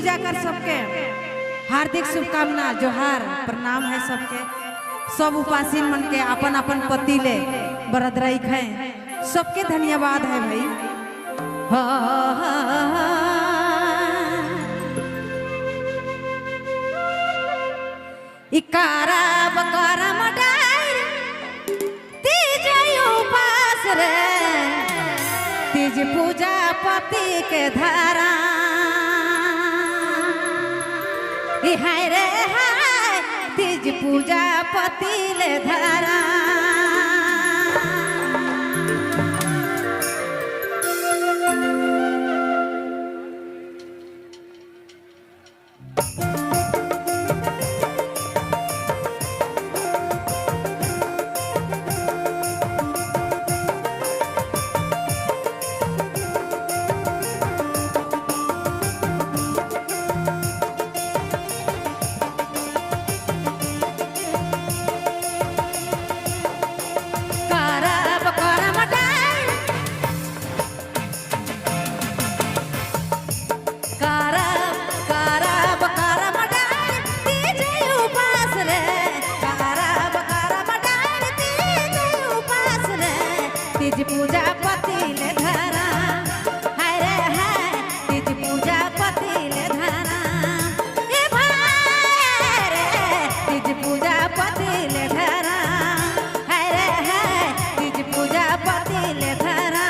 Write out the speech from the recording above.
पूजा कर सबके हार्दिक शुभकामना जोहार प्रणाम है सबके। सब उपासीन मन के अपन अपन पति ले बरद रही है, सबके धन्यवाद है भाई। इकारा बकारा मडाई तीज उपास रे, तीज पूजा पति के धारा हाय रे हाय, तीज पूजा पति ले धारा। तीज पूजा पति ले धारा हाय रे हाय, तीज पूजा पति ले धारा ए भाई रे, तीज पूजा पति ले धारा हाय रे हाय, तीज पूजा पति ले धारा।